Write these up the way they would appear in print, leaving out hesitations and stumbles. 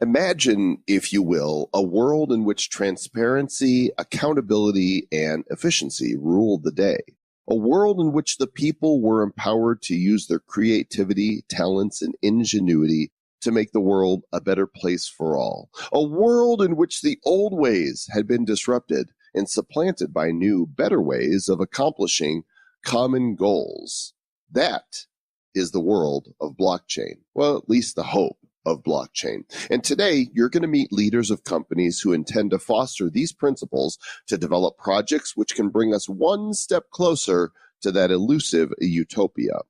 Imagine, if you will, a world in which transparency, accountability, and efficiency ruled the day. A world in which the people were empowered to use their creativity, talents, and ingenuity to make the world a better place for all. A world in which the old ways had been disrupted and supplanted by new, better ways of accomplishing common goals. That is the world of blockchain. Well, at least the hope of blockchain. And today, you're going to meet leaders of companies who intend to foster these principles to develop projects which can bring us one step closer to that elusive utopia.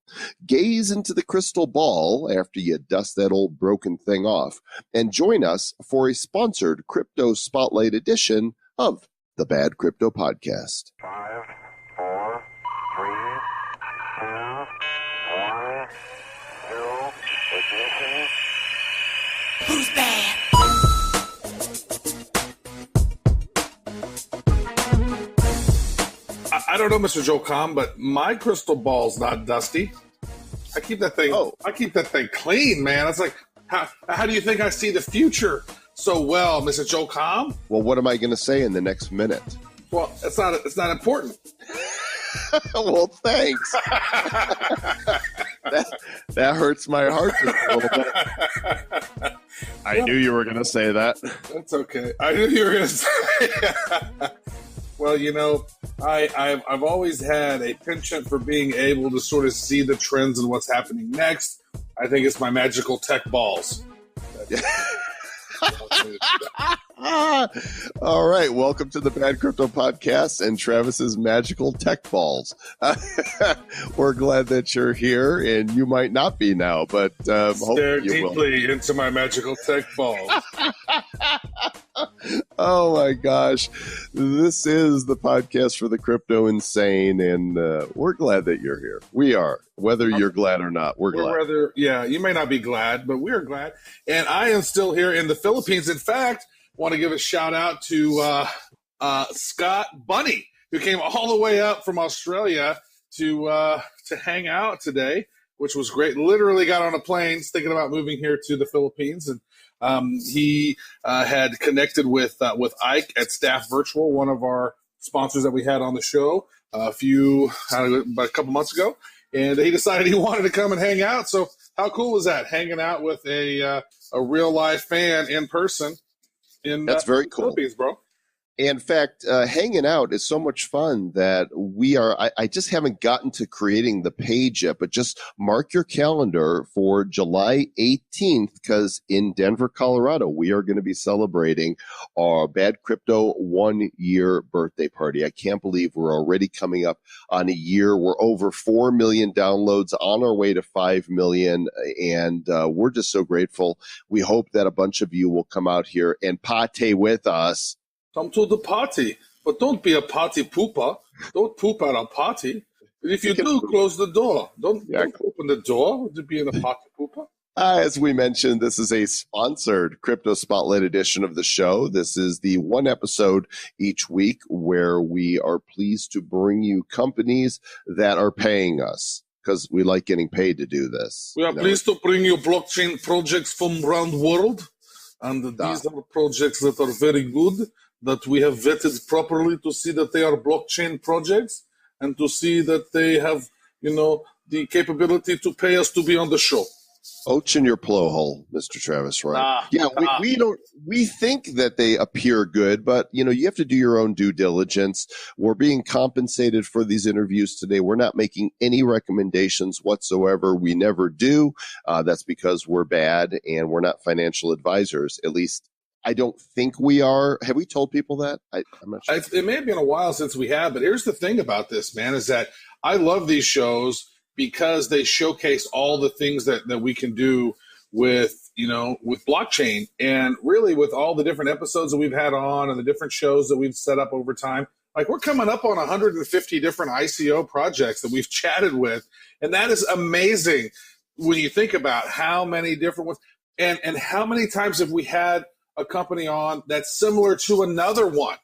Gaze into the crystal ball after you dust that old broken thing off, and join us for a sponsored Crypto Spotlight edition of the Bad Crypto Podcast. 5, 4, 3, 2, 1, 0, ignition. Who's bad? I don't know, Mr. Joe Com, but my crystal ball's not dusty. I keep that thing. I keep that thing clean, man. It's like, how do you think I see the future so well, Mr. Joe Com? Well, what am I going to say in the next minute? Well, it's not important. Well, thanks. that hurts my heart just a little bit. I knew you were going to say that. That's okay. I knew you were going to say Well, you know, I've always had a penchant for being able to sort of see the trends and what's happening next. I think it's my magical tech balls. All right, welcome to the Bad Crypto Podcast and Travis's magical tech balls. We're glad that you're here, and you might not be now, but stare deeply into my magical tech balls. Oh my gosh, this is the podcast for the crypto insane, and we're glad that you're here. We are, whether you're glad or not. We're glad. Yeah, you may not be glad, but we're glad. And I am still here in the Philippines. In fact, want to give a shout out to Scott Bunny, who came all the way up from Australia to hang out today, which was great. Literally got on a plane thinking about moving here to the Philippines, and he had connected with Ike at Staff Virtual, one of our sponsors that we had on the show about a couple months ago, and he decided he wanted to come and hang out. So how cool was that? Hanging out with a real life fan in person. That's very cool, Philippines, bro. In fact, hanging out is so much fun that I just haven't gotten to creating the page yet, but just mark your calendar for July 18th, because in Denver, Colorado, we are going to be celebrating our Bad Crypto 1-year birthday party. I can't believe we're already coming up on a year. We're over 4 million downloads, on our way to 5 million, and we're just so grateful. We hope that a bunch of you will come out here and party with us. Come to the party, but don't be a party pooper. Don't poop at a party. And if you do, close the door. Don't open the door to be in a party pooper. As we mentioned, this is a sponsored Crypto Spotlight edition of the show. This is the one episode each week where we are pleased to bring you companies that are paying us, because we like getting paid to do this. We are pleased to bring you blockchain projects from around the world. And these are projects that are very good, that we have vetted properly to see that they are blockchain projects and to see that they have, the capability to pay us to be on the show. Oach in your blowhole, Mr. Travis, right? We think that they appear good, but you have to do your own due diligence. We're being compensated for these interviews today. We're not making any recommendations whatsoever. We never do. That's because we're bad and we're not financial advisors. At least I don't think we are. Have we told people that? I'm not sure. It may have been a while since we have, but here's the thing about this, man, is that I love these shows because they showcase all the things that we can do with blockchain, and really with all the different episodes that we've had on and the different shows that we've set up over time. Like, we're coming up on 150 different ICO projects that we've chatted with, and that is amazing when you think about how many different ones and how many times have we had a company on that's similar to another one.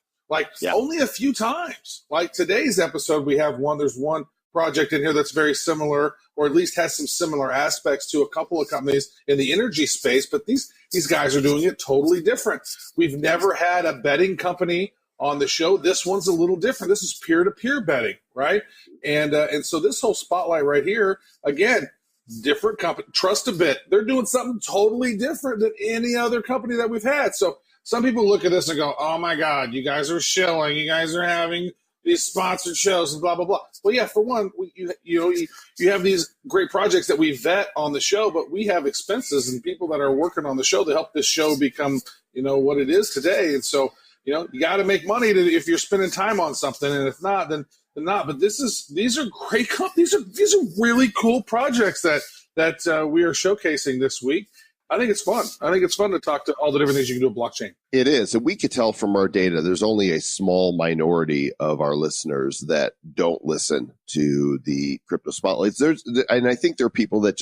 Only a few times. Like today's episode, we have one. There's one project in here that's very similar, or at least has some similar aspects to a couple of companies in the energy space, but these guys are doing it totally different. We've never had a betting company on the show. This one's a little different. This is peer-to-peer betting, right? And so this whole spotlight right here, again, different company, TrustaBit, they're doing something totally different than any other company that we've had. So some people look at this and go, oh my God, you guys are shilling, you guys are having these sponsored shows and blah, blah, blah. Well, yeah, for one, you have these great projects that we vet on the show, but we have expenses and people that are working on the show to help this show become, what it is today. And so, you got to make money if you're spending time on something. And if not, then not. But these are great. These are really cool projects that we are showcasing this week. I think it's fun. I think it's fun to talk to all the different things you can do with blockchain. It is. And we could tell from our data, there's only a small minority of our listeners that don't listen to the crypto spotlights. And I think there are people that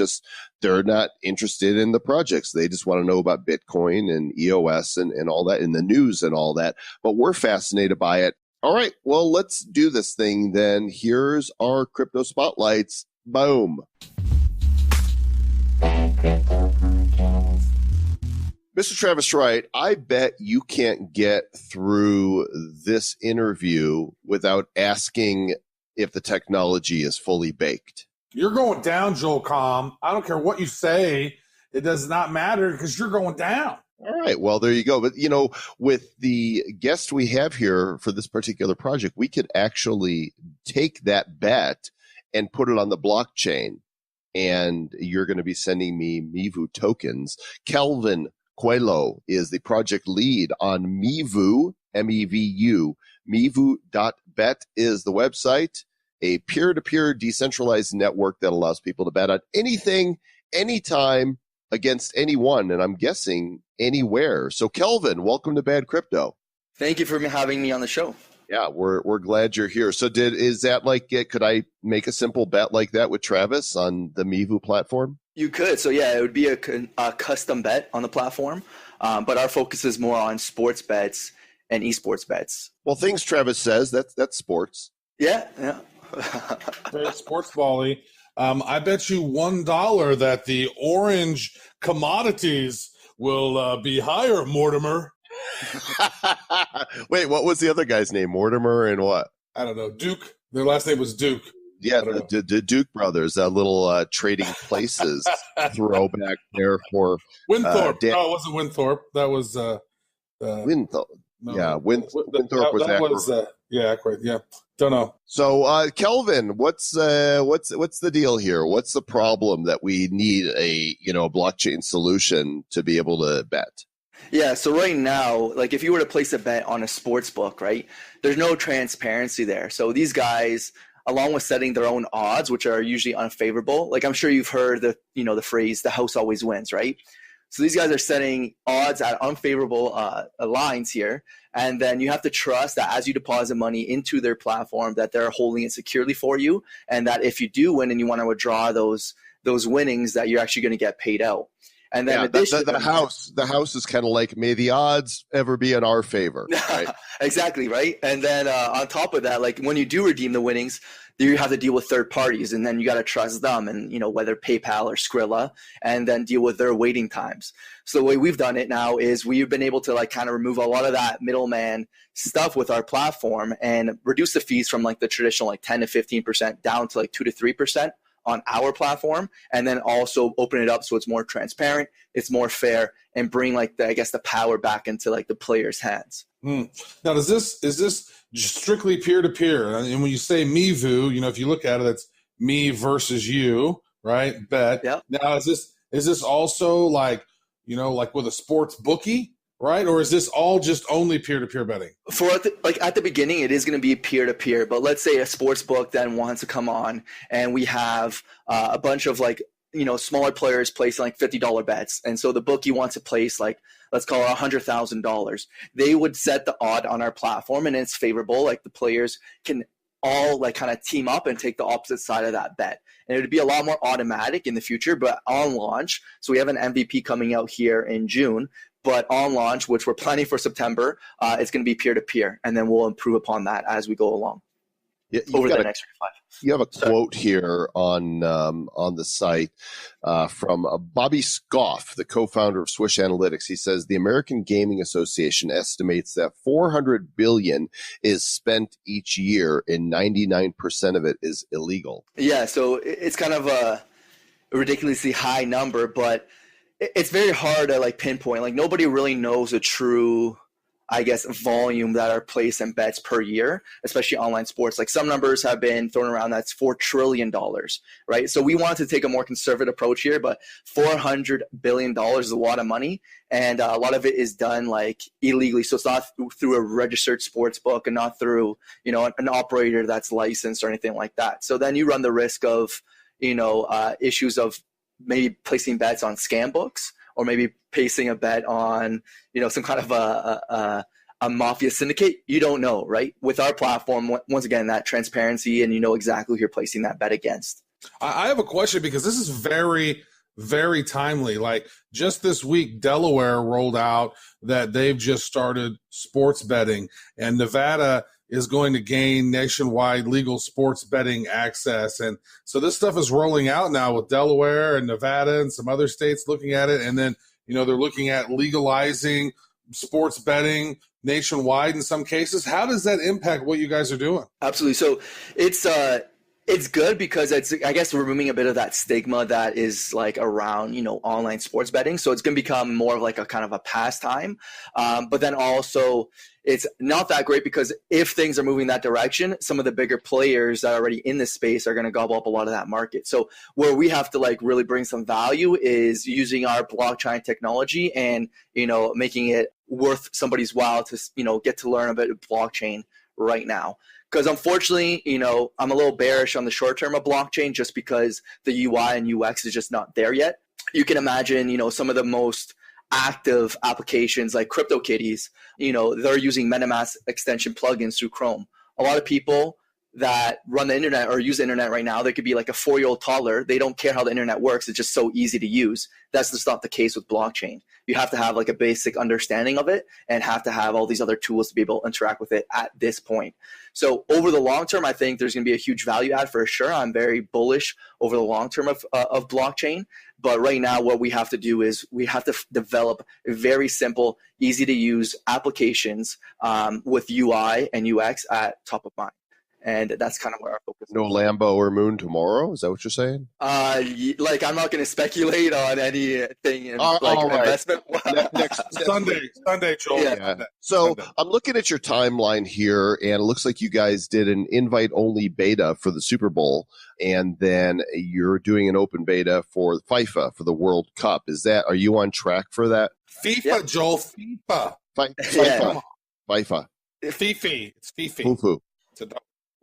they're not interested in the projects. They just want to know about Bitcoin and EOS and all that in the news and all that. But we're fascinated by it. All right. Well, let's do this thing then. Here's our crypto spotlights. Boom. Mr. Travis Wright, I bet you can't get through this interview without asking if the technology is fully baked. You're going down, Joel Comm. I don't care what you say. It does not matter because you're going down. All right. Well, there you go. But, with the guest we have here for this particular project, we could actually take that bet and put it on the blockchain. And you're going to be sending me MEVU tokens. Kelvin Coelho is the project lead on MEVU, MEVU. MEVU.bet is the website, a peer-to-peer decentralized network that allows people to bet on anything, anytime, against anyone, and I'm guessing anywhere. So, Kelvin, welcome to Bad Crypto. Thank you for having me on the show. Yeah, we're glad you're here. So is that could I make a simple bet like that with Travis on the MEVU platform? You could. So yeah, it would be a custom bet on the platform, but our focus is more on sports bets and esports bets. Well, things Travis says, that's sports. Yeah. Very sports volley. I bet you $1 that the orange commodities will be higher, Mortimer. Wait, what was the other guy's name? Mortimer and what? I don't know. Duke. Their last name was Duke. Yeah, the Duke brothers, that little trading places throwback there for Winthorpe. No, it wasn't Winthorpe. That was Winthorpe. No, yeah, Winthorpe was that. Yeah, Ackroyd. Yeah, don't know. So, Kelvin, what's the deal here? What's the problem that we need a blockchain solution to be able to bet? Yeah, so right now, if you were to place a bet on a sports book, right, there's no transparency there. So these guys, along with setting their own odds, which are usually unfavorable, I'm sure you've heard the phrase, the house always wins, right? So these guys are setting odds at unfavorable lines here, and then you have to trust that as you deposit money into their platform that they're holding it securely for you, and that if you do win and you want to withdraw those winnings, that you're actually going to get paid out. And then the house is kind of like, may the odds ever be in our favor. Right? Exactly, right? And then on top of that, when you do redeem the winnings, you have to deal with third parties, and then you got to trust them, and whether PayPal or Skrilla, and then deal with their waiting times. So the way we've done it now is we've been able to kind of remove a lot of that middleman stuff with our platform and reduce the fees from the traditional 10 to 15% down to 2 to 3%. On our platform, and then also open it up so it's more transparent, it's more fair, and bring the power back into the players' hands. Now, is this strictly peer to peer? And when you say MEVU, if you look at it, it's me versus you, right? Bet. Yep. Now, is this also like with a sports bookie? Right? Or is this all just only peer-to-peer betting? For at the beginning, it is going to be peer-to-peer. But let's say a sports book then wants to come on, and we have a bunch of smaller players placing $50 bets, and so the bookie wants to place let's call it $100,000. They would set the odd on our platform, and it's favorable. The players can all kind of team up and take the opposite side of that bet. And it would be a lot more automatic in the future, but on launch. So we have an MVP coming out here in June. But on launch, which we're planning for September, it's going to be peer-to-peer, and then we'll improve upon that as we go along. Yeah, over the next 5. You have a quote here on the site from Bobby Scoff, the co-founder of Swish Analytics. He says the American Gaming Association estimates that $400 billion is spent each year, and 99% of it is illegal. Yeah, so it's kind of a ridiculously high number, but it's very hard to like pinpoint. Like nobody really knows a true, I guess, volume that are placed in bets per year, especially online sports. Like some numbers have been thrown around that's $4 trillion, right? So we wanted to take a more conservative approach here, but $400 billion is a lot of money. And a lot of it is done like illegally. So it's not through a registered sports book and not through, an operator that's licensed or anything like that. So then you run the risk of, issues of maybe placing bets on scam books, or maybe placing a bet on, some kind of a mafia syndicate. You don't know, right? With our platform, once again, that transparency, and you know exactly who you're placing that bet against. I have a question, because this is very, very timely. Like just this week, Delaware rolled out that they've just started sports betting, and Nevada is going to gain nationwide legal sports betting access. And so this stuff is rolling out now with Delaware and Nevada and some other states looking at it. And then, they're looking at legalizing sports betting nationwide in some cases. How does that impact what you guys are doing? Absolutely. So it's good because it's, I guess, removing a bit of that stigma that is like around, online sports betting. So it's going to become more of like a kind of a pastime. But then also it's not that great, because if things are moving that direction, some of the bigger players that are already in this space are going to gobble up a lot of that market. So where we have to like really bring some value is using our blockchain technology and, making it worth somebody's while to, get to learn a bit of blockchain right now. Because unfortunately, I'm a little bearish on the short term of blockchain, just because the UI and UX is just not there yet. You can imagine, some of the most active applications like CryptoKitties, they're using MetaMask extension plugins through Chrome. A lot of people that run the internet or use the internet right now, they could be like a 4-year-old toddler. They don't care how the internet works. It's just so easy to use. That's just not the case with blockchain. You have to have like a basic understanding of it and have to have all these other tools to be able to interact with it at this point. So over the long term, I think there's going to be a huge value add for sure. I'm very bullish over the long term of blockchain. But right now, what we have to do is we have to develop very simple, easy to use applications with UI and UX at top of mind. And that's kind of where our focus is. No Lambo or Moon tomorrow? Is that what you're saying? Like, I'm not going to speculate on anything in all right. investment. Next Sunday, Joel. Yeah. So I'm looking at your timeline here, and it looks like you guys did an invite-only beta for the Super Bowl, and then you're doing an open beta for FIFA for the World Cup. Are you on track for that? FIFA, Yeah. Joel. FIFA. FIFA. FIFA. Fifi. It's Fifi. Foo-foo. It's a dog.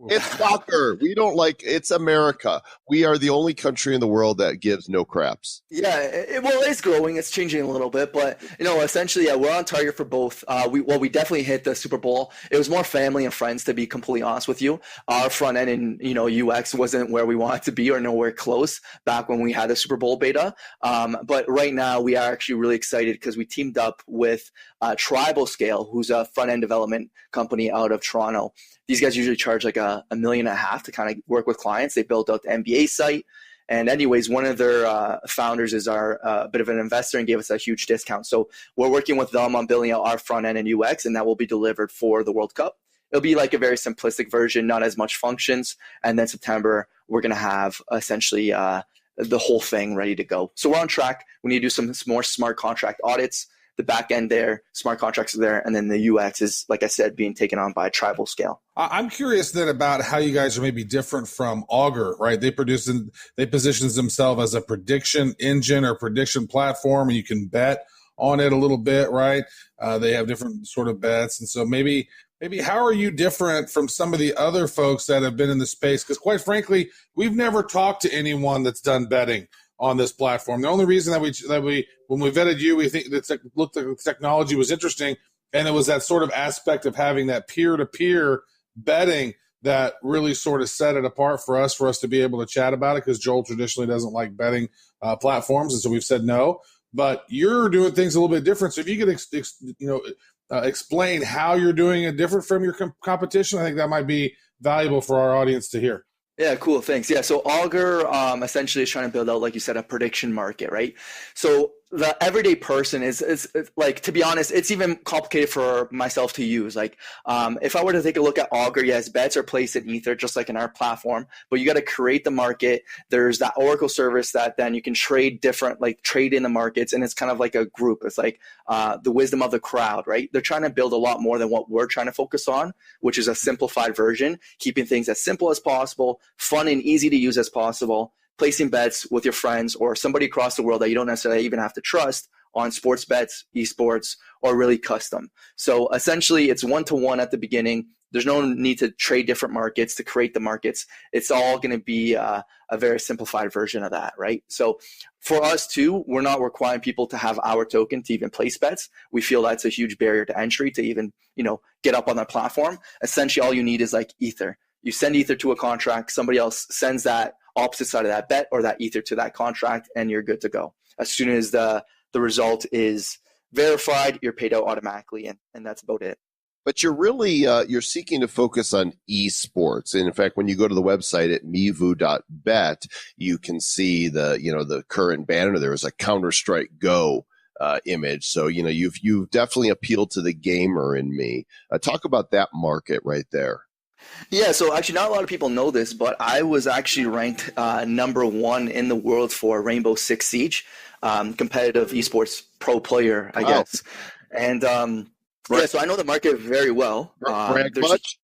It's soccer. We don't it's America. We are the only country in the world that gives no craps. Yeah, it's growing. It's changing a little bit, but essentially, yeah, we're on target for both. We definitely hit the Super Bowl. It was more family and friends, to be completely honest with you. Our front end and UX wasn't where we wanted to be, or nowhere close back when we had the Super Bowl beta. But right now, we are actually really excited because we teamed up with Tribal Scale, who's a front end development company out of Toronto. These guys usually charge like $1.5 million to kind of work with clients. They built out the NBA site. And anyways, one of their founders is our bit of an investor and gave us a huge discount. So we're working with them on building out our front end and UX, and that will be delivered for the World Cup. It'll be like a very simplistic version, not as much functions. And then September, we're going to have essentially the whole thing ready to go. So we're on track. We need to do some more smart contract audits. The back end there, smart contracts are there, and then the UX is, like I said, being taken on by Tribal Scale. I'm curious then about how you guys are maybe different from Augur, right? They position themselves as a prediction engine or prediction platform, and you can bet on it a little bit, right? They have different sort of bets, and so maybe how are you different from some of the other folks that have been in the space? Because quite frankly, we've never talked to anyone that's done betting on this platform. The only reason that we when we vetted you, we think that looked like the technology was interesting, and it was that sort of aspect of having that peer-to-peer betting that really sort of set it apart for us to be able to chat about it, because Joel traditionally doesn't like betting platforms, and so we've said no. But you're doing things a little bit different. So if you could explain how you're doing it different from your competition, I think that might be valuable for our audience to hear. Yeah, cool. Thanks. Yeah, so Augur essentially is trying to build out, like you said, a prediction market, right? So the everyday person is like, to be honest, it's even complicated for myself to use. Like, if I were to take a look at Augur, yes, bets are placed in Ether, just like in our platform, but you got to create the market. There's that Oracle service that then you can trade different, like trade in the markets, and it's kind of like a group. It's like the wisdom of the crowd, right? They're trying to build a lot more than what we're trying to focus on, which is a simplified version, keeping things as simple as possible, fun and easy to use as possible, placing bets with your friends or somebody across the world that you don't necessarily even have to trust on sports bets, esports, or really custom. So essentially, it's one-to-one at the beginning. There's no need to trade different markets to create the markets. It's all going to be a very simplified version of that, right? So for us too, we're not requiring people to have our token to even place bets. We feel that's a huge barrier to entry to even, get up on that platform. Essentially, all you need is like Ether. You send Ether to a contract, somebody else sends that opposite side of that bet or that Ether to that contract, and you're good to go. As soon as the result is verified, you're paid out automatically, and that's about it. But you're really you're seeking to focus on esports. And in fact, when you go to the website at mevu.bet, you can see the current banner. There is a Counter-Strike Go image. So you've definitely appealed to the gamer in me. Talk about that market right there. Yeah, so actually not a lot of people know this, but I was actually ranked #1 in the world for Rainbow Six Siege, competitive esports pro player, I guess. And yeah, so I know the market very well. Brag much?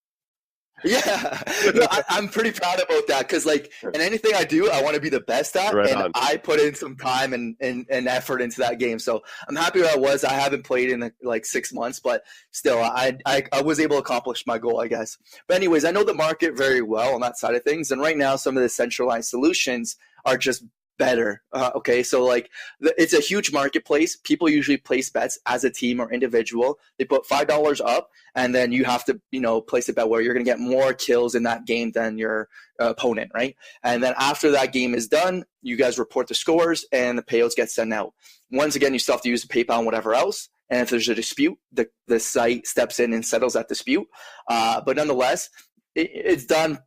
Yeah, no, I'm pretty proud about that because, like, in anything I do, I want to be the best at, right and on. I put in some time and effort into that game. So I'm happy where I was. I haven't played in like 6 months, but still, I was able to accomplish my goal, I guess. But anyways, I know the market very well on that side of things, and right now, some of the centralized solutions are just better. Okay, so like it's a huge marketplace. People usually place bets as a team or individual. They put $5 up, and then you have to place a bet where you're going to get more kills in that game than your opponent, right? And then after that game is done, you guys report the scores, and the payouts get sent out. Once again, you still have to use PayPal and whatever else. And if there's a dispute, the site steps in and settles that dispute. But nonetheless, it's done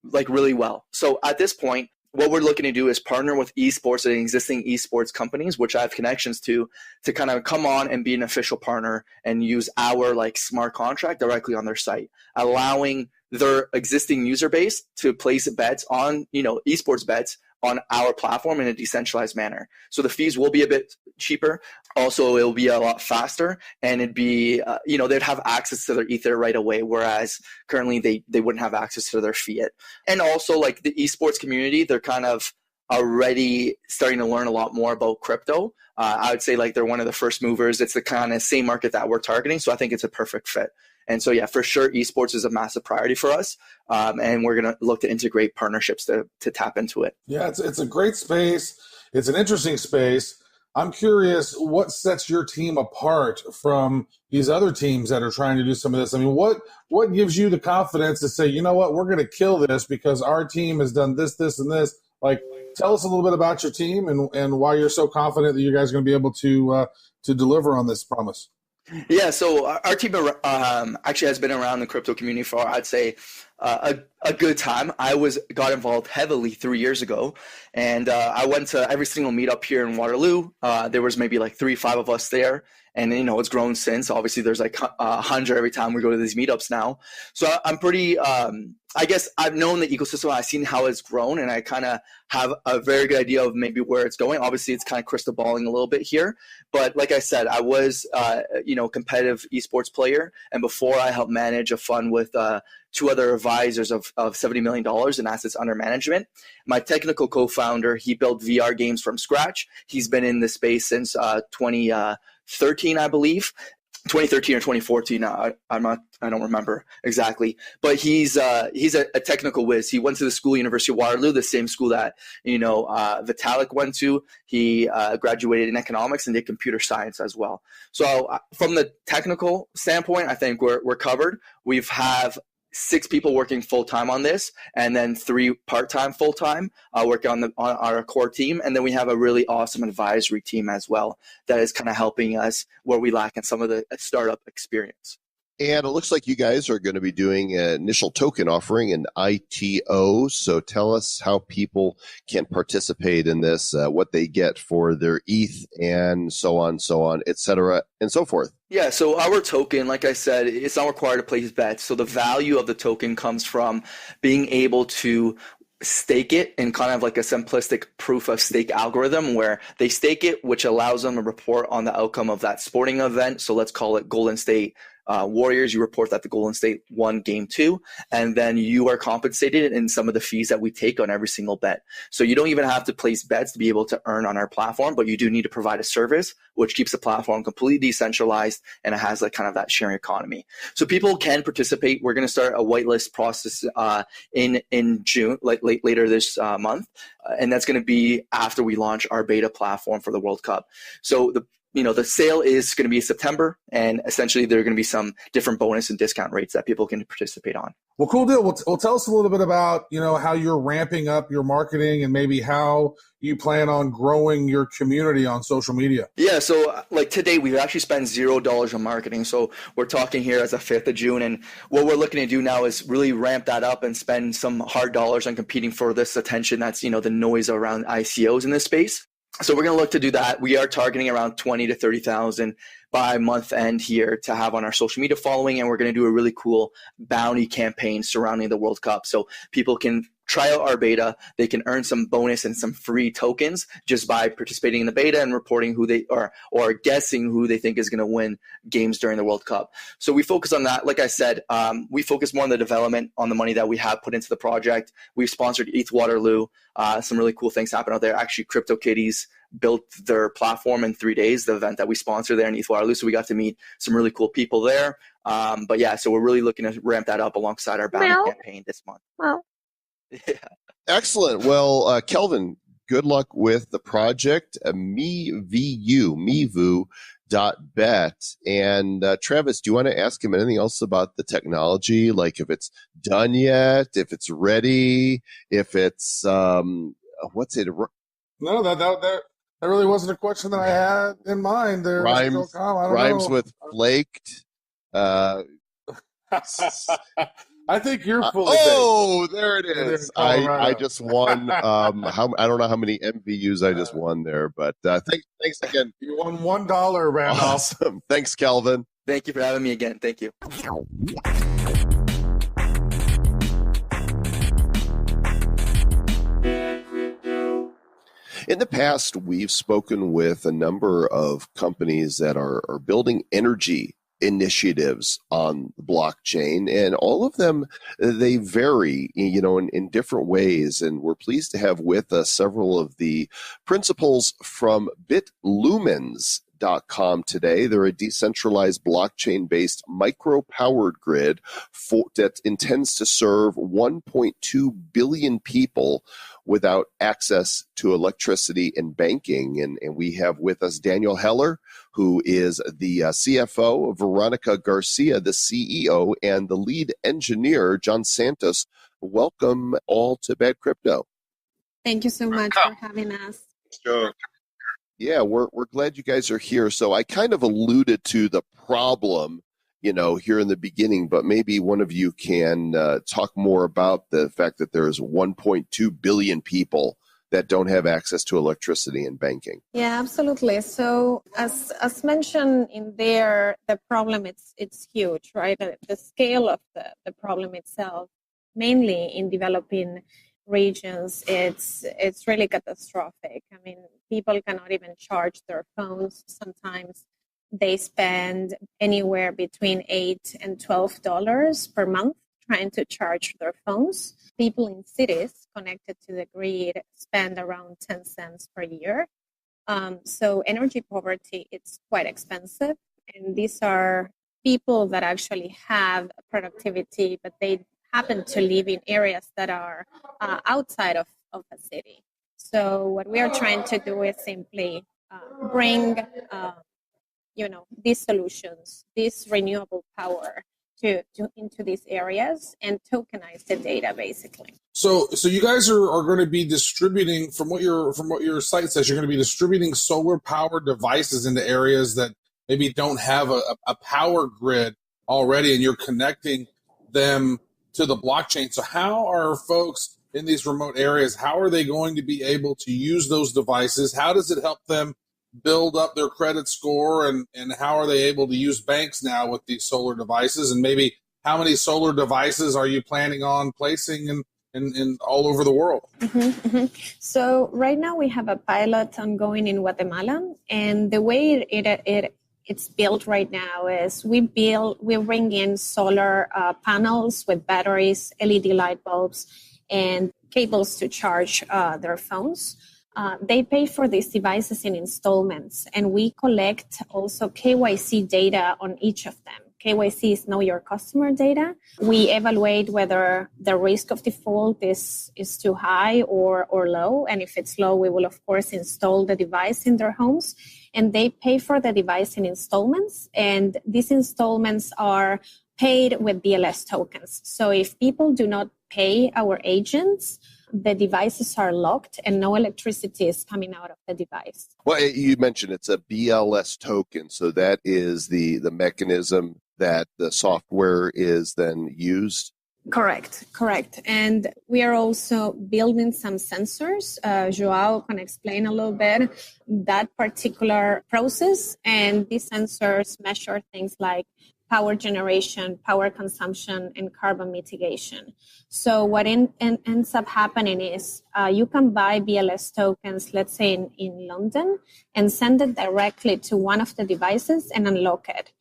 like really well. So at this point, what we're looking to do is partner with esports and existing esports companies, which I have connections to kind of come on and be an official partner and use our like smart contract directly on their site, allowing their existing user base to place bets on, esports bets on our platform in a decentralized manner. So the fees will be a bit cheaper. Also, it'll be a lot faster, and it'd be, they'd have access to their Ether right away, whereas currently they wouldn't have access to their fiat. And also, like the esports community, they're kind of already starting to learn a lot more about crypto. I would say like they're one of the first movers. It's the kind of same market that we're targeting, so I think it's a perfect fit. And so, yeah, for sure, esports is a massive priority for us, and we're going to look to integrate partnerships to tap into it. Yeah, it's a great space. It's an interesting space. I'm curious, what sets your team apart from these other teams that are trying to do some of this? I mean, what gives you the confidence to say, you know what, we're going to kill this because our team has done this, this, and this? Like, tell us a little bit about your team and why you're so confident that you guys are going to be able to deliver on this promise. Yeah, so our team actually has been around the crypto community for, I'd say, a good time. I got involved heavily 3 years ago, and I went to every single meetup here in Waterloo. There was maybe like 3-5 of us there, and it's grown since. Obviously, there's like 100 every time we go to these meetups now. So I'm pretty. I guess I've known the ecosystem. I've seen how it's grown, and I kind of have a very good idea of maybe where it's going. Obviously, it's kind of crystal balling a little bit here, but like I said, I was competitive esports player, and before I helped manage a fund with 2 other advisors of $70 million in assets under management. My technical co-founder, he built VR games from scratch. He's been in this space since 2013, I believe. 2013 or 2014. I don't remember exactly, but he's a technical whiz. He went to the school, University of Waterloo, the same school that Vitalik went to. He graduated in economics and did computer science as well. So from the technical standpoint, I think we're covered. We've have 6 people working full time on this, and then 3 part-time full-time working on our core team, and then we have a really awesome advisory team as well that is kind of helping us where we lack in some of the startup experience. And it looks like you guys are going to be doing an initial token offering, an ITO. So tell us how people can participate in this, what they get for their ETH, and so on, et cetera, and so forth. Yeah, so our token, like I said, it's not required to place bets. So the value of the token comes from being able to stake it in kind of like a simplistic proof of stake algorithm where they stake it, which allows them to report on the outcome of that sporting event. So let's call it Golden State Warriors. You report that the Golden State won game 2, and then you are compensated in some of the fees that we take on every single bet. So you don't even have to place bets to be able to earn on our platform, but you do need to provide a service, which keeps the platform completely decentralized, and it has like kind of that sharing economy. So people can participate. We're going to start a whitelist process in June, like later this month, and that's going to be after we launch our beta platform for the World Cup. So the sale is going to be September, and essentially there are going to be some different bonus and discount rates that people can participate on. Well, cool deal. Well, tell us a little bit about, how you're ramping up your marketing and maybe how you plan on growing your community on social media. Yeah, so like today we've actually spent $0 on marketing. So we're talking here as of 5th of June, and what we're looking to do now is really ramp that up and spend some hard dollars on competing for this attention that's, the noise around ICOs in this space. So we're going to look to do that. We are targeting around 20 to 30,000 by month end here to have on our social media following, and we're going to do a really cool bounty campaign surrounding the World Cup. So people can try out our beta. They can earn some bonus and some free tokens just by participating in the beta and reporting who they are or guessing who they think is going to win games during the World Cup. So we focus on that. Like I said, we focus more on the development, on the money that we have put into the project. We've sponsored ETH Waterloo. Some really cool things happen out there. Actually, CryptoKitties built their platform in 3 days, the event that we sponsor there in ETH Waterloo. So we got to meet some really cool people there. But yeah, so we're really looking to ramp that up alongside our bounty campaign this month. Yeah. Excellent. Well, Kelvin, good luck with the project, MEVU.bet. And Travis, do you want to ask him anything else about the technology? Like if it's done yet, if it's ready, if it's, what's it? No, that really wasn't a question that I had in mind. There, rhymes with flaked. I think you're fully baked. There it is. I just won. I don't know how many MVUs I just won there, but thanks again. You won $1, Randolph. Awesome. Thanks, Kelvin. Thank you for having me again. Thank you. In the past, we've spoken with a number of companies that are building energy initiatives on the blockchain, and all of them, they vary, in different ways. And we're pleased to have with us several of the principals from BitLumens.com today. They're a decentralized blockchain-based micro-powered grid that intends to serve 1.2 billion people without access to electricity and banking. And we have with us Daniel Heller, who is the CFO, Veronica Garcia, the CEO, and the lead engineer, John Santos. Welcome all to Bad Crypto. Thank you so much for having us. Sure. Yeah, we're glad you guys are here. So I kind of alluded to the problem, here in the beginning, but maybe one of you can talk more about the fact that there's 1.2 billion people that don't have access to electricity and banking. Yeah, absolutely. So as mentioned in there, the problem it's huge, right? The scale of the problem itself, mainly in developing regions, it's really catastrophic. I mean, people cannot even charge their phones. Sometimes they spend anywhere between $8 and $12 per month trying to charge their phones. People in cities connected to the grid spend around 10 cents per year. So energy poverty, it's quite expensive. And these are people that actually have productivity, but they happen to live in areas that are outside of a city. So what we are trying to do is simply bring these solutions, this renewable power into these areas and tokenize the data, basically. So you guys are going to be distributing, from what your site says, you're going to be distributing solar powered devices into areas that maybe don't have a power grid already, and you're connecting them to the blockchain. So how are folks in these remote areas, how are they going to be able to use those devices? How does it help them build up their credit score, and how are they able to use banks now with these solar devices? And maybe how many solar devices are you planning on placing in all over the world? So right now we have a pilot ongoing in Guatemala, and the way it's built right now is we bring in solar panels with batteries, LED light bulbs, and cables to charge their phones. They pay for these devices in installments, and we collect also KYC data on each of them. KYC is Know Your Customer data. We evaluate whether the risk of default is too high or low. And if it's low, we will, of course, install the device in their homes. And they pay for the device in installments. And these installments are paid with BLS tokens. So if people do not pay our agents, the devices are locked and no electricity is coming out of the device. Well, you mentioned it's a BLS token. So that is the mechanism that the software is then used? Correct. And we are also building some sensors. Joao can explain a little bit that particular process. And these sensors measure things like power generation, power consumption, and carbon mitigation. So what ends up happening is you can buy BLS tokens, let's say in London, and send it directly to one of the devices and unlock it.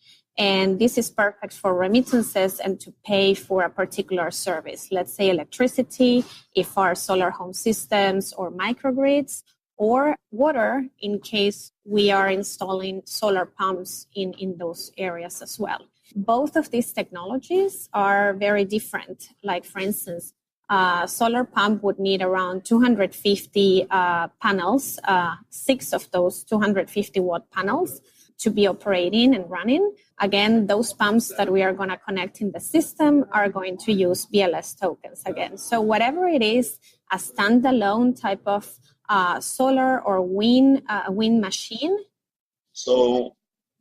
And this is perfect for remittances and to pay for a particular service, let's say electricity, if our solar home systems or microgrids, or water in case we are installing solar pumps in those areas as well. Both of these technologies are very different. Like, for instance, solar pump would need around 250 panels, 6 of those 250-watt panels to be operating and running. Again, those pumps that we are going to connect in the system are going to use BLS tokens again. So whatever it is, a standalone type of solar or wind machine. So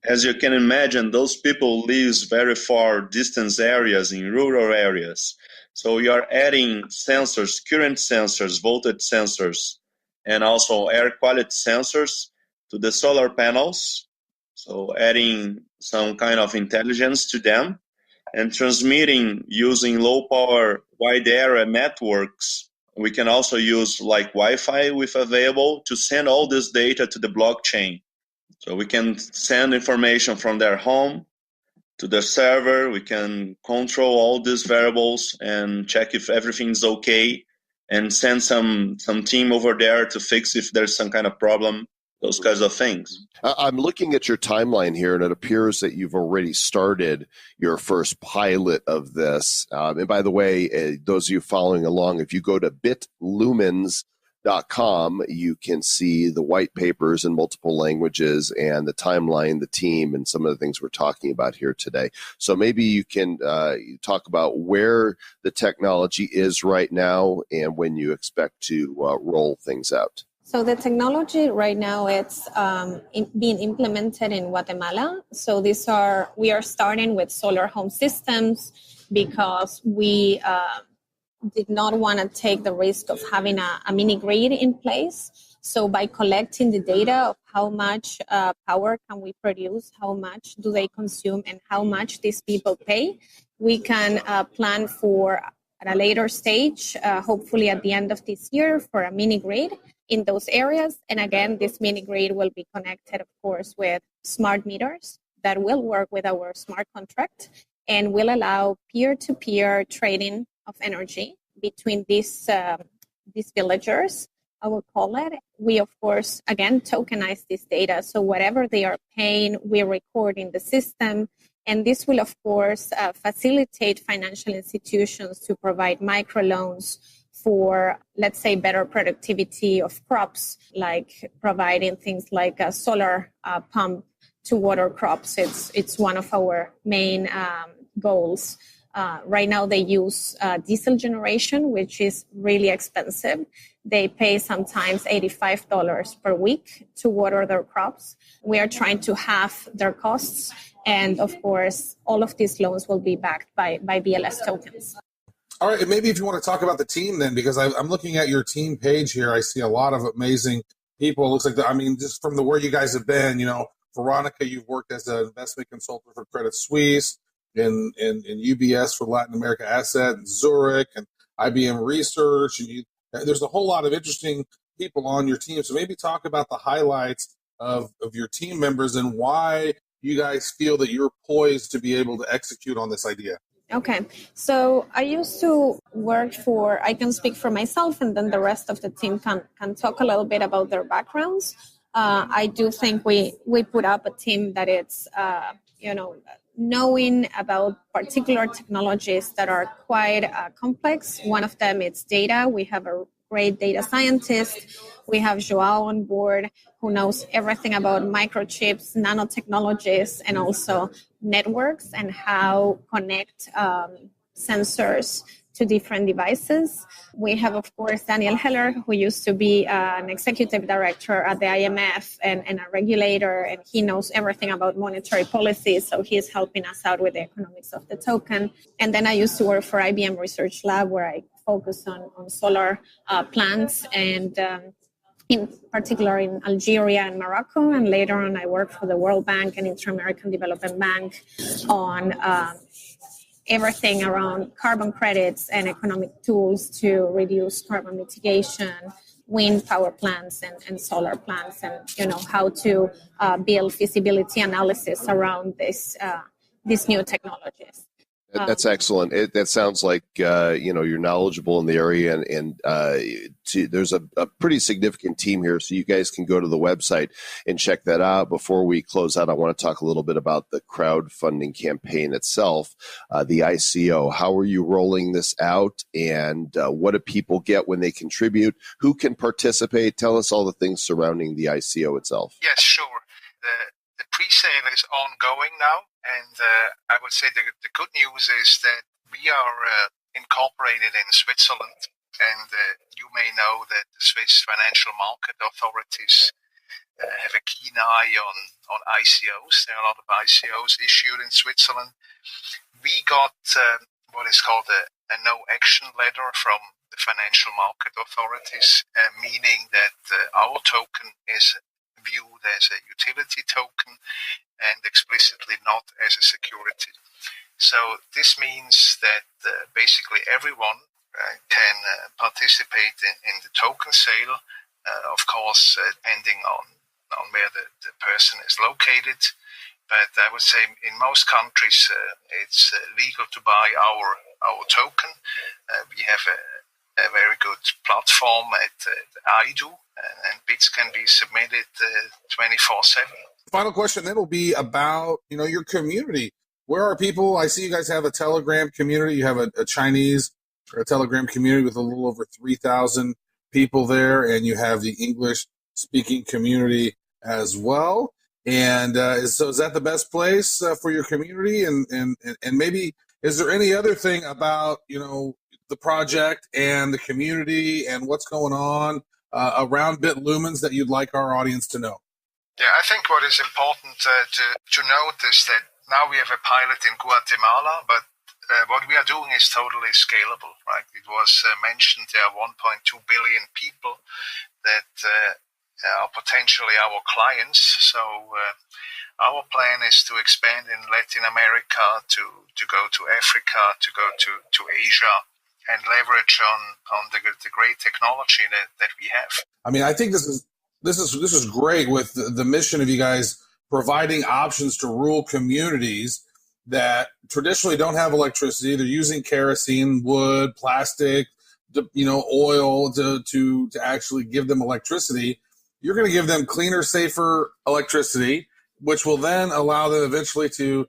as you can imagine, those people live very far distance areas in rural areas. So you are adding sensors, current sensors, voltage sensors, and also air quality sensors to the solar panels. So adding some kind of intelligence to them and transmitting using low power wide area networks. We can also use like Wi-Fi with available to send all this data to the blockchain. So we can send information from their home to the server. We can control all these variables and check if everything's okay and send some team over there to fix if there's some kind of problem, those kinds of things. I'm looking at your timeline here, and it appears that you've already started your first pilot of this. And by the way, those of you following along, if you go to BitLumens.com, you can see the white papers in multiple languages and the timeline, the team, and some of the things we're talking about here today. So maybe you can talk about where the technology is right now and when you expect to roll things out. So the technology right now, it's being implemented in Guatemala. So we are starting with solar home systems because we did not want to take the risk of having a mini grid in place. So by collecting the data of how much power can we produce, how much do they consume, and how much these people pay, we can plan for at a later stage, hopefully at the end of this year, for a mini grid in those areas. And again, this mini grid will be connected, of course, with smart meters that will work with our smart contract and will allow peer-to-peer trading of energy between these villagers, I will call it. We, of course, again, tokenize this data. So whatever they are paying, we record in the system. And this will, of course, facilitate financial institutions to provide microloans for, let's say, better productivity of crops, like providing things like a solar pump to water crops. It's one of our main goals. Right now they use diesel generation, which is really expensive. They pay sometimes $85 per week to water their crops. We are trying to halve their costs And of course, all of these loans will be backed by BLS tokens. All right, and maybe if you want to talk about the team then, because I'm looking at your team page here, I see a lot of amazing people. It looks like, just from where you guys have been, Veronica, you've worked as an investment consultant for Credit Suisse, in UBS for Latin America Asset, and Zurich, and IBM Research, and there's a whole lot of interesting people on your team. So maybe talk about the highlights of your team members and why you guys feel that you're poised to be able to execute on this idea. Okay, so I used to work I can speak for myself, and then the rest of the team can talk a little bit about their backgrounds. I do think we put up a team that it's, knowing about particular technologies that are quite complex. One of them is data. We have a great data scientist. We have Joao on board, who knows everything about microchips, nanotechnologies, and also networks and how connect sensors to different devices. We have, of course, Daniel Heller, who used to be an executive director at the IMF and a regulator, and he knows everything about monetary policy, so he's helping us out with the economics of the token. And then I used to work for IBM Research Lab, where I focus on solar plants, and in particular in Algeria and Morocco. And later on, I worked for the World Bank and Inter-American Development Bank on everything around carbon credits and economic tools to reduce carbon mitigation, wind power plants and solar plants, and how to build feasibility analysis around these new technologies. That's excellent. That sounds like you're knowledgeable in the area, and there's a pretty significant team here, so you guys can go to the website and check that out. Before we close out, I want to talk a little bit about the crowdfunding campaign itself, the ICO. How are you rolling this out, and what do people get when they contribute? Who can participate? Tell us all the things surrounding the ICO itself. Yes, sure. The pre-sale is ongoing now. And I would say the good news is that we are incorporated in Switzerland, and you may know that the Swiss financial market authorities have a keen eye on ICOs. There are a lot of ICOs issued in Switzerland. We got what is called a no-action letter from the financial market authorities, meaning that our token is viewed as a utility token and explicitly not as a security. So this means that basically everyone can participate in the token sale, of course, depending on where the person is located. But I would say in most countries, it's legal to buy our token. We have a very good platform at IDU, and bids can be submitted 24/7. Final question then will be about your community. Where are people? I see you guys have a Telegram community. You have a Chinese or a Telegram community with a little over 3,000 people there, and you have the English-speaking community as well. And so is that the best place for your community? And maybe is there any other thing about the project and the community and what's going on around BitLumens that you'd like our audience to know? Yeah, I think what is important to note is that now we have a pilot in Guatemala, but what we are doing is totally scalable, right? It was mentioned there are 1.2 billion people that are potentially our clients. So our plan is to expand in Latin America, to go to Africa, to go to Asia, and leverage on the great technology that we have. I mean, I think this is great with the mission of you guys providing options to rural communities that traditionally don't have electricity. They're using kerosene, wood, plastic, oil to actually give them electricity. You're going to give them cleaner, safer electricity, which will then allow them eventually to,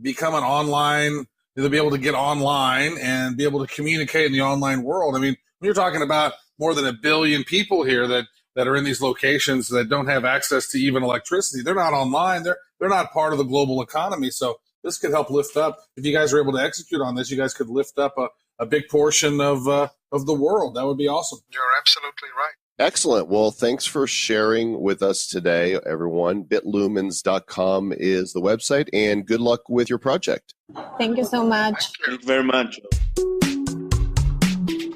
become an online. They'll be able to get online and be able to communicate in the online world. I mean, when you're talking about more than 1 billion people here that are in these locations that don't have access to even electricity, they're not online. They're not part of the global economy. So this could help lift up. If you guys are able to execute on this, you guys could lift up a big portion of the world. That would be awesome. You're absolutely right. Excellent. Well, thanks for sharing with us today, everyone. BitLumens.com is the website, and good luck with your project. Thank you so much. Thank you very much.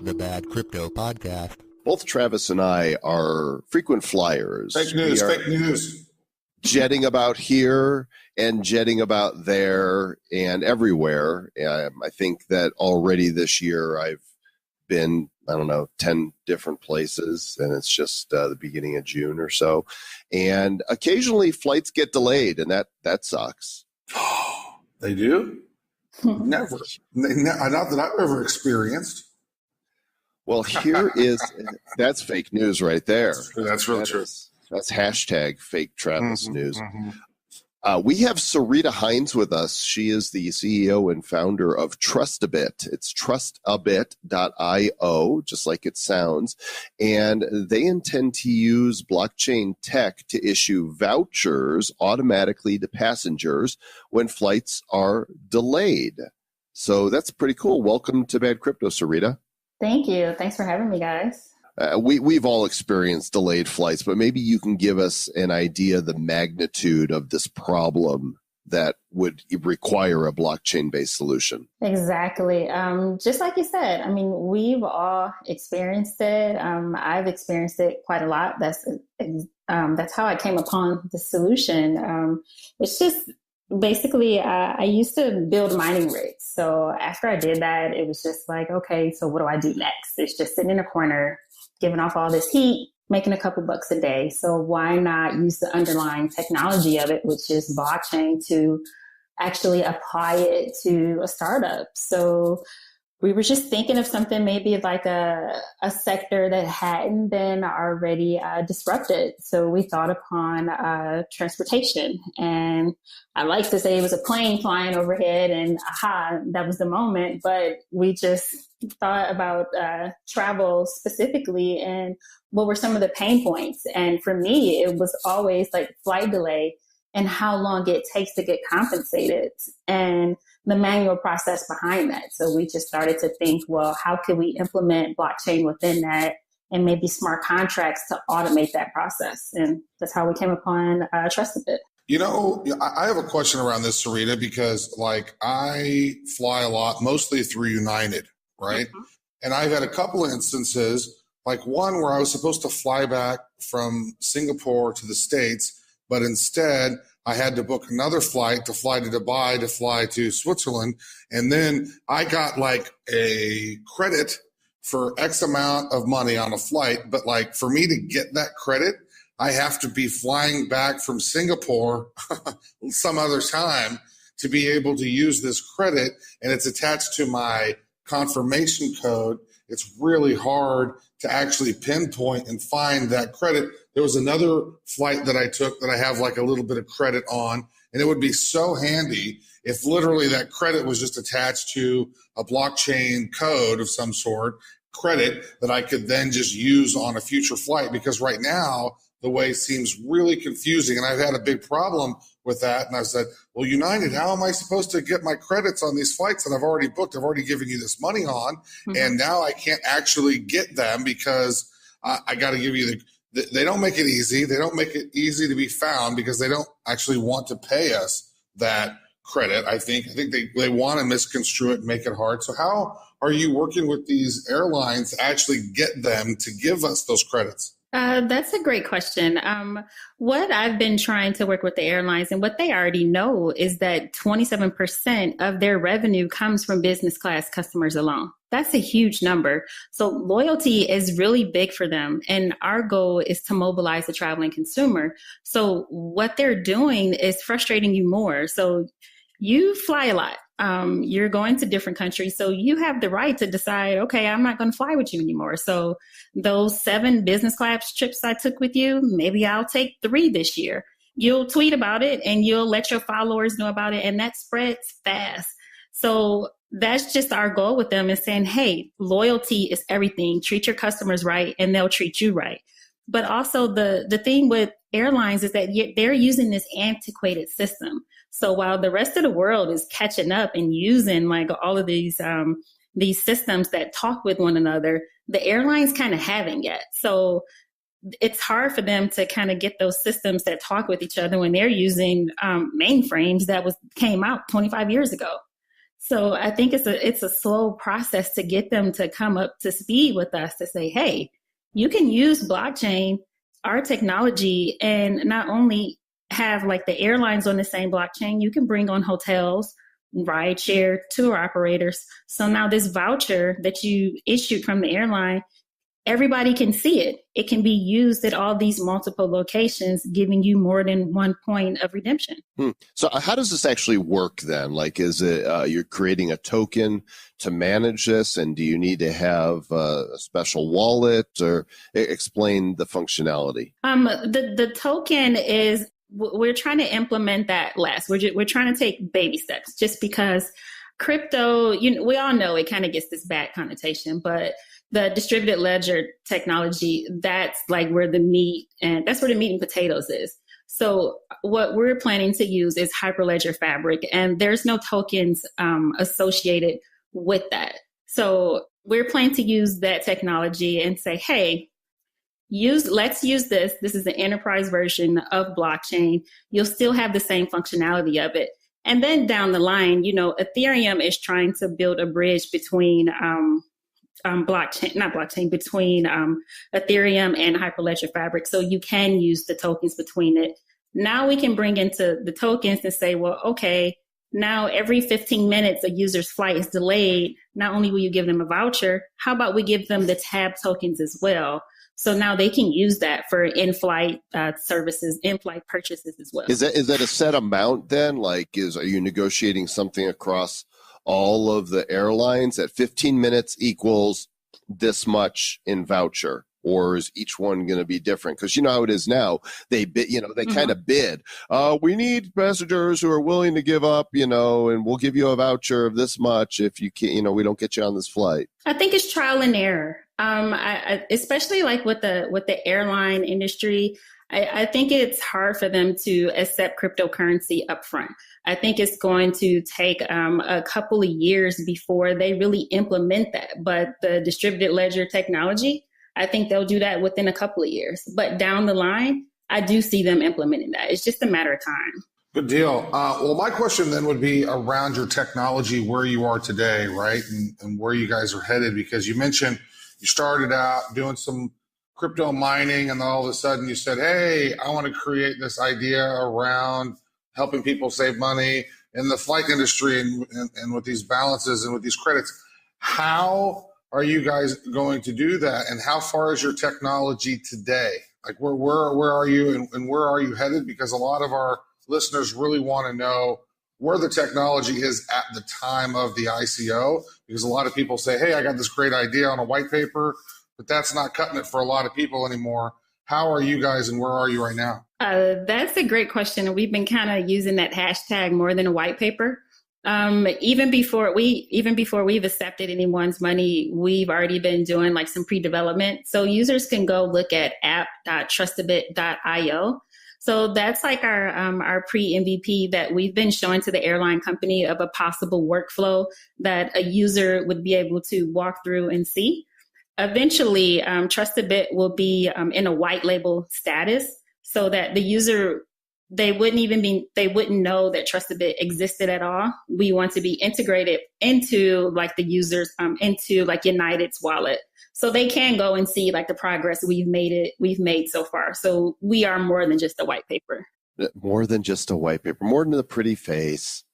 The Bad Crypto Podcast. Both Travis and I are frequent flyers. Fake news. Jetting about here and jetting about there and everywhere. I think that already this year I've been, 10 different places, and it's just the beginning of June or so. And occasionally flights get delayed, and that sucks. They do? Never. Not that I've ever experienced. Well, that's fake news right there. That's real true. That's hashtag fake Travis news. We have Sarita Hines with us. She is the CEO and founder of TrustaBit. It's trustabit.io, just like it sounds. And they intend to use blockchain tech to issue vouchers automatically to passengers when flights are delayed. So that's pretty cool. Welcome to Bad Crypto, Sarita. Thank you. Thanks for having me, guys. We've all experienced delayed flights, but maybe you can give us an idea of the magnitude of this problem that would require a blockchain-based solution. Exactly. Just like you said, we've all experienced it. I've experienced it quite a lot. That's how I came upon the solution. It's just basically, I used to build mining rigs. So after I did that, it was just like, okay, so what do I do next? It's just sitting in a corner, giving off all this heat, making a couple bucks a day. So why not use the underlying technology of it, which is blockchain, to actually apply it to a startup? So we were just thinking of something maybe like a sector that hadn't been already disrupted. So we thought upon transportation. And I like to say it was a plane flying overhead and that was the moment. But we just thought about travel specifically and what were some of the pain points. And for me, it was always like flight delay and how long it takes to get compensated and the manual process behind that. So we just started to think, well, how can we implement blockchain within that and maybe smart contracts to automate that process? And that's how we came upon TrustaBit. I have a question around this, Sarita, because I fly a lot, mostly through United, right? Mm-hmm. And I've had a couple of instances, like one where I was supposed to fly back from Singapore to the States, but instead I had to book another flight to fly to Dubai, to fly to Switzerland. And then I got a credit for X amount of money on a flight. But for me to get that credit, I have to be flying back from Singapore some other time to be able to use this credit. And it's attached to my confirmation code. It's really hard to actually pinpoint and find that credit. There was another flight that I took that I have a little bit of credit on, and it would be so handy if literally that credit was just attached to a blockchain code of some sort, credit that I could then just use on a future flight. Because right now, the way seems really confusing, and I've had a big problem with that. And I said, well, United, how am I supposed to get my credits on these flights that I've already booked? I've already given you this money on, and now I can't actually get them because I got to give you they don't make it easy. They don't make it easy to be found because they don't actually want to pay us that credit. I think they want to misconstrue it and make it hard. So how are you working with these airlines to actually get them to give us those credits? That's a great question. What I've been trying to work with the airlines, and what they already know, is that 27% of their revenue comes from business class customers alone. That's a huge number. So loyalty is really big for them. And our goal is to mobilize the traveling consumer. So what they're doing is frustrating you more. So you fly a lot. You're going to different countries. So you have the right to decide, okay, I'm not going to fly with you anymore. So those 7 business class trips I took with you, maybe I'll take 3 this year. You'll tweet about it and you'll let your followers know about it. And that spreads fast. So that's just our goal with them, is saying, hey, loyalty is everything. Treat your customers right and they'll treat you right. But also the thing with airlines is that they're using this antiquated system. So while the rest of the world is catching up and using all of these systems that talk with one another, the airlines kind of haven't yet. So it's hard for them to kind of get those systems that talk with each other when they're using mainframes that came out 25 years ago. So I think it's a slow process to get them to come up to speed with us to say, hey, you can use blockchain, our technology, and not only have like the airlines on the same blockchain, you can bring on hotels, rideshare, tour operators. So now this voucher that you issued from the airline, everybody can see it. It can be used at all these multiple locations, giving you more than 1 point of redemption. So how does this actually work then? Like, is it you're creating a token to manage this, and do you need to have a special wallet, or explain the functionality? The token is, we're trying to implement that last. We're trying to take baby steps, just because crypto, we all know it kind of gets this bad connotation, but the distributed ledger technology, that's like where the meat and potatoes is. So what we're planning to use is Hyperledger Fabric, and there's no tokens associated with that. So we're planning to use that technology and say, hey, let's use this. This is an enterprise version of blockchain. You'll still have the same functionality of it. And then down the line, Ethereum is trying to build a bridge between between Ethereum and Hyperledger Fabric. So you can use the tokens between it. Now we can bring into the tokens and say, well, okay, now every 15 minutes a user's flight is delayed. Not only will you give them a voucher, how about we give them the tab tokens as well? So now they can use that for in-flight services, in-flight purchases as well. Is that a set amount then? Like, are you negotiating something across all of the airlines at 15 minutes equals this much in voucher? Or is each one going to be different? Because you know how it is now. They bid, they kind of bid. We need passengers who are willing to give up, and we'll give you a voucher of this much if you can't, we don't get you on this flight. I think it's trial and error. Especially like with the airline industry, I think it's hard for them to accept cryptocurrency upfront. I think it's going to take a couple of years before they really implement that. But the distributed ledger technology, I think they'll do that within a couple of years. But down the line, I do see them implementing that. It's just a matter of time. Good deal. Well, my question then would be around your technology, where you are today, right? And where you guys are headed, because you mentioned you started out doing some crypto mining, and then all of a sudden you said, hey, I want to create this idea around helping people save money in the flight industry and with these balances and with these credits. How are you guys going to do that? And how far is your technology today? Like where are you and where are you headed? Because a lot of our listeners really want to know where the technology is at the time of the ICO, because a lot of people say, hey, I got this great idea on a white paper, but that's not cutting it for a lot of people anymore. How are you guys and where are you right now? That's a great question. We've been kind of using that hashtag more than a white paper. Even before we've accepted anyone's money, we've already been doing like some pre-development. So users can go look at app.trustabit.io. So that's like our pre-MVP that we've been showing to the airline company of a possible workflow that a user would be able to walk through and see. Eventually, TrustaBit will be in a white label status so that the user, they wouldn't know that TrustaBit existed at all. We want to be integrated into like the users, into like United's wallet. So they can go and see like the progress we've made so far. So we are more than just a white paper. More than just a white paper, more than the pretty face.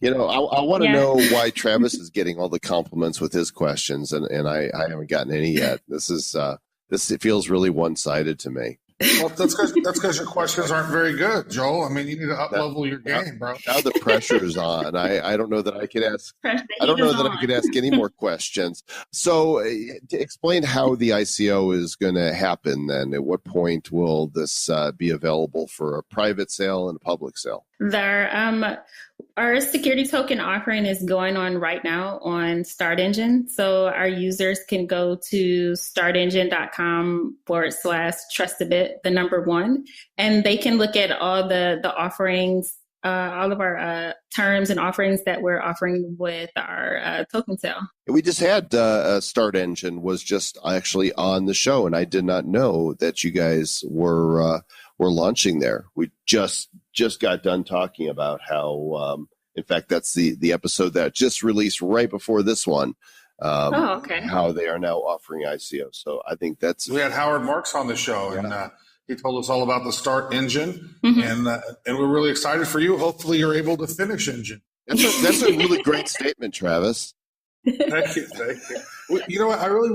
I want to know why Travis is getting all the compliments with his questions, and I haven't gotten any yet. It feels really one-sided to me. Well, that's because your questions aren't very good, Joel. I mean, you need to up-level your game, bro. Now the pressure's on. I don't know that I could ask. I don't know that I could ask any more questions. So, to explain how the ICO is going to happen, then at what point will this be available for a private sale and a public sale? Our security token offering is going on right now on Start Engine. So our users can go to startengine.com/TrustaBit, the number 1, and they can look at all the offerings all of our terms and offerings that we're offering with our token sale. We just had Start Engine was just actually on the show, and I did not know that you guys were launching there. We just got done talking about how, in fact, that's the episode that just released right before this one. Okay. How they are now offering ICO. So I think that's. We had Howard Marks on the show, and he told us all about the Start Engine, and we're really excited for you. Hopefully, you're able to finish Engine. That's a really great statement, Travis. Thank you. Well, you know what? I really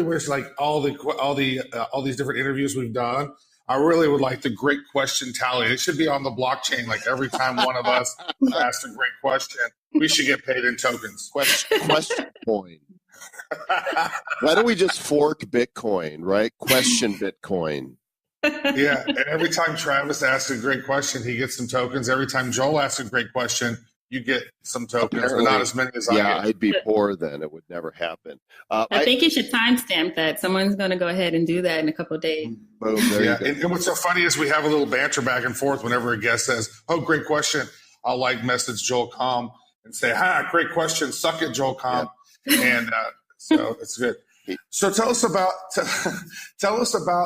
wish like all these different interviews we've done. I really would like the great question tally. It should be on the blockchain. Like every time one of us asks a great question, we should get paid in tokens. Question coin. Why don't we just fork Bitcoin, right? Question Bitcoin. Yeah, and every time Travis asks a great question, he gets some tokens. Every time Joel asks a great question, you get some tokens, but not as many as I get. Yeah, I'd be poor then. It would never happen. I think you should timestamp that. Someone's going to go ahead and do that in a couple of days. Boom, and what's so funny is we have a little banter back and forth whenever a guest says, "Oh, great question." I'll message Joel Com and say, great question. Suck it, Joel Com. Yeah. And so it's good. So tell us about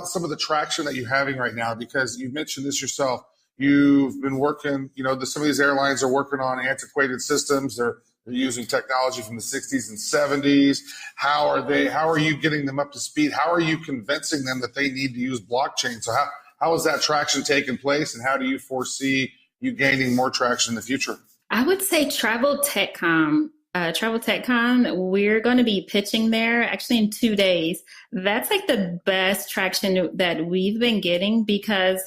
some of the traction that you're having right now, because you mentioned this yourself. You've been working, some of these airlines are working on antiquated systems. They're using technology from the 60s and 70s. How are you getting them up to speed? How are you convincing them that they need to use blockchain? So how is that traction taking place, and how do you foresee you gaining more traction in the future? I would say Travel TechCon, we're going to be pitching there actually in 2 days. That's like the best traction that we've been getting, because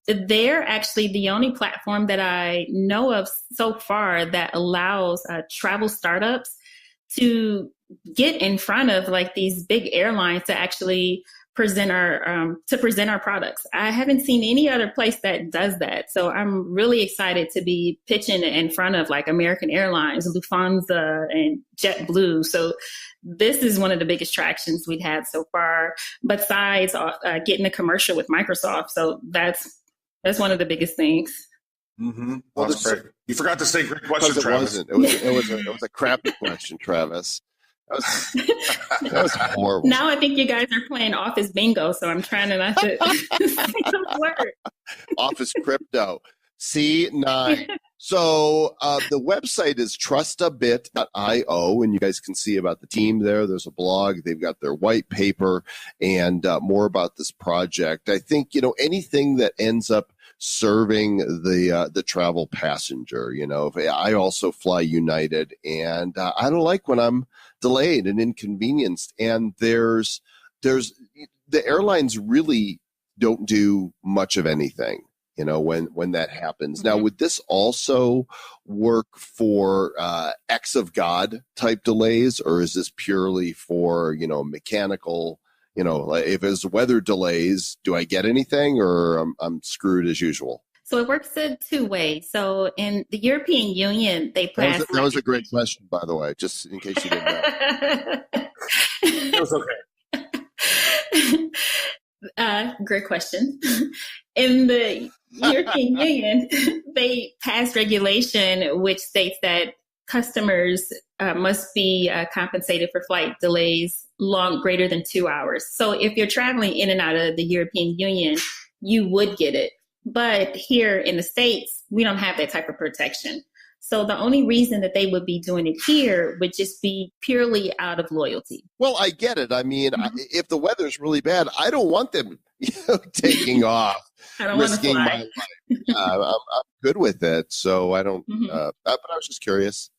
they're actually the only platform that I know of so far that allows travel startups to get in front of like these big airlines to actually present our products. I haven't seen any other place that does that. So I'm really excited to be pitching in front of like American Airlines, Lufthansa, and JetBlue. So this is one of the biggest tractions we've had so far, besides getting a commercial with Microsoft. So that's one of the biggest things. Mm-hmm. Well, that's great. You forgot to say great question, Travis. It was a crappy question, Travis. That was horrible. Now I think you guys are playing Office Bingo, so I'm trying to not to say those words. Office Crypto. C9. So the website is TrustaBit.io, and you guys can see about the team there. There's a blog. They've got their white paper and more about this project. I think, anything that ends up serving the travel passenger, I also fly United, and I don't like when I'm delayed and inconvenienced. And there's the airlines really don't do much of anything, when that happens. Now, would this also work for acts of God type delays, or is this purely for, mechanical, if it's weather delays, do I get anything, or I'm screwed as usual? So it works in two ways. So in the European Union, they passed. That was a great question, by the way, just in case you didn't know. It was okay. Great question. In the European Union, they passed regulation which states that customers must be compensated for flight delays greater than 2 hours. So if you're traveling in and out of the European Union, you would get it. But here in the States, we don't have that type of protection. So the only reason that they would be doing it here would just be purely out of loyalty. Well, I get it. I mean, if the weather's really bad, I don't want them taking off, risking my life. I'm good with it. So I don't, but I was just curious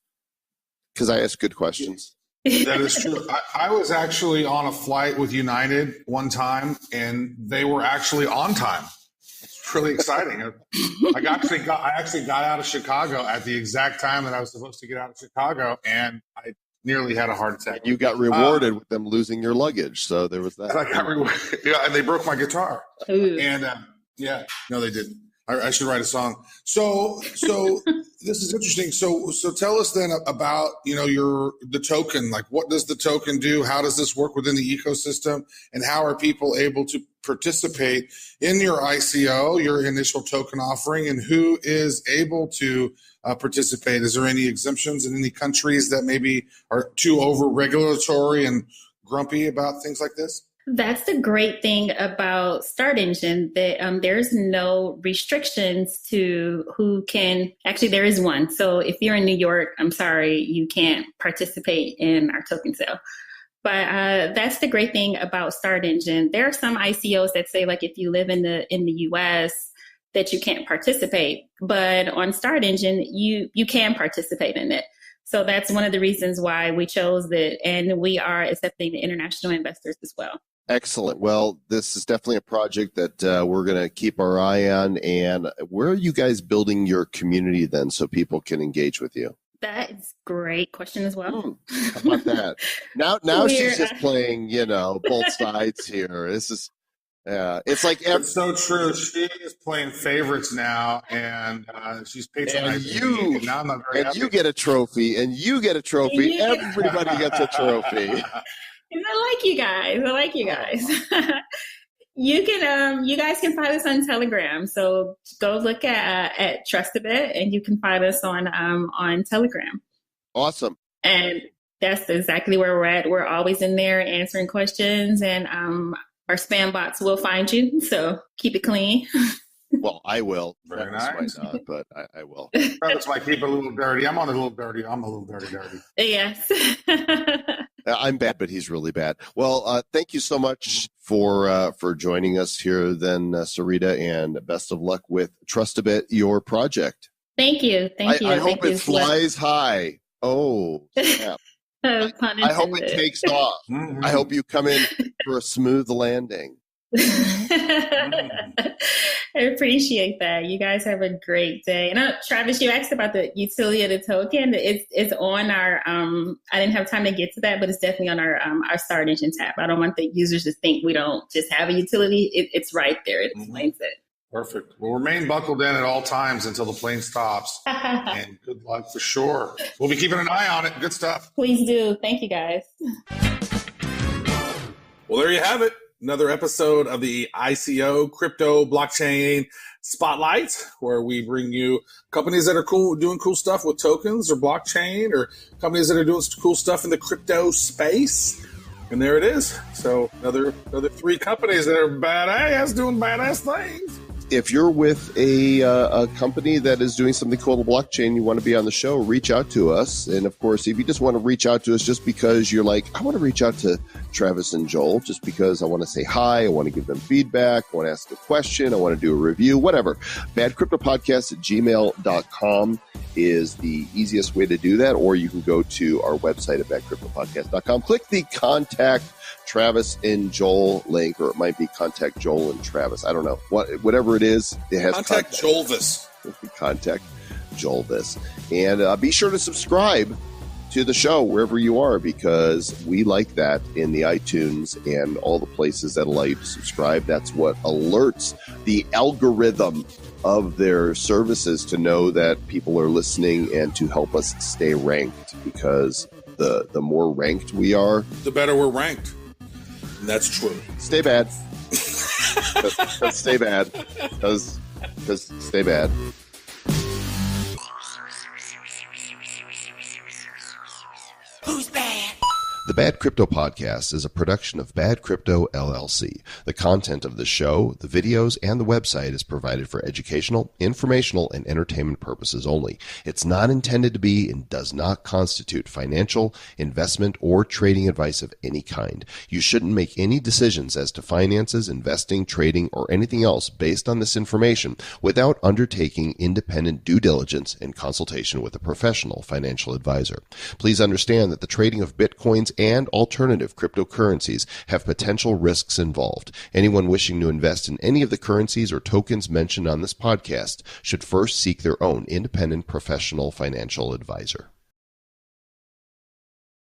because I ask good questions. That is true. I was actually on a flight with United one time, and they were actually on time. It's really exciting. I actually got out of Chicago at the exact time that I was supposed to get out of Chicago, and I nearly had a heart attack. You got rewarded with them losing your luggage, so there was that. I got rewarded. Yeah, and they broke my guitar. Ooh. And no, they didn't. I should write a song. So this is interesting. So tell us then about, the token. Like, what does the token do? How does this work within the ecosystem? And how are people able to participate in your ICO, your initial token offering? And who is able to participate? Is there any exemptions in any countries that maybe are too over regulatory and grumpy about things like this? That's the great thing about Start Engine, that there's no restrictions to who can. Actually, there is one. So if you're in New York, I'm sorry, you can't participate in our token sale. But that's the great thing about Start Engine. There are some ICOs that say, like, if you live in the US, that you can't participate. But on Start Engine, you can participate in it. So that's one of the reasons why we chose it. And we are accepting international investors as well. Excellent. Well, this is definitely a project that we're going to keep our eye on. And where are you guys building your community then so people can engage with you? That is a great question as well. How about that? Now she's just playing, both sides here. This is, it's like it's so true. She is playing favorites now, and she's patronizing me. And now I'm not very happy. You get a trophy, and you get a trophy. Everybody gets a trophy. I like you guys. You can, you guys can find us on Telegram. So go look at TrustaBit, and you can find us on Telegram. Awesome. And that's exactly where we're at. We're always in there answering questions, and our spam bots will find you. So keep it clean. Well, I will. Very nice. Might not, but I will. Travis might keep it a little dirty. I'm a little dirty. Yes. I'm bad, but he's really bad. Well, thank you so much for joining us here then, Sarita, and best of luck with TrustaBit, your project. Thank you. I hope it flies high. Oh, snap. I hope it takes off. Mm-hmm. I hope you come in for a smooth landing. I appreciate that. You guys have a great day. And Travis, you asked about the utility of the token. It's on our. I didn't have time to get to that, but it's definitely on our Start Engine tab. I don't want the users to think we don't just have a utility. It's right there. It explains it. Perfect. We'll remain buckled in at all times until the plane stops. And good luck for sure. We'll be keeping an eye on it. Good stuff. Please do. Thank you, guys. Well, there you have it. Another episode of the ICO Crypto Blockchain Spotlight, where we bring you companies that are doing cool stuff with tokens or blockchain, or companies that are doing cool stuff in the crypto space. And there it is. So another 3 companies that are badass, doing badass things. If you're with a company that is doing something cool in the blockchain, you want to be on the show, reach out to us. And of course, if you just want to reach out to us just because you're like, I want to reach out to Travis and Joel just because I want to say hi, I want to give them feedback, I want to ask a question, I want to do a review, whatever. badcryptopodcast@gmail.com is the easiest way to do that. Or you can go to our website at badcryptopodcast.com. Click the contact Travis and Joel link, or it might be contact Joel and Travis. I don't know. Whatever it is, it has contact Joelvis. Contact Joelvis. And be sure to subscribe to the show wherever you are, because we like that in the iTunes and all the places that allow you to subscribe. That's what alerts the algorithm of their services to know that people are listening and to help us stay ranked, because the more ranked we are, the better we're ranked. And that's true. Stay bad. Cause stay bad. Because stay bad. Who's bad? The Bad Crypto Podcast is a production of Bad Crypto LLC. The content of the show, the videos, and the website is provided for educational, informational, and entertainment purposes only. It's not intended to be and does not constitute financial, investment, or trading advice of any kind. You shouldn't make any decisions as to finances, investing, trading, or anything else based on this information without undertaking independent due diligence and consultation with a professional financial advisor. Please understand that the trading of Bitcoins and alternative cryptocurrencies have potential risks involved. Anyone wishing to invest in any of the currencies or tokens mentioned on this podcast should first seek their own independent professional financial advisor.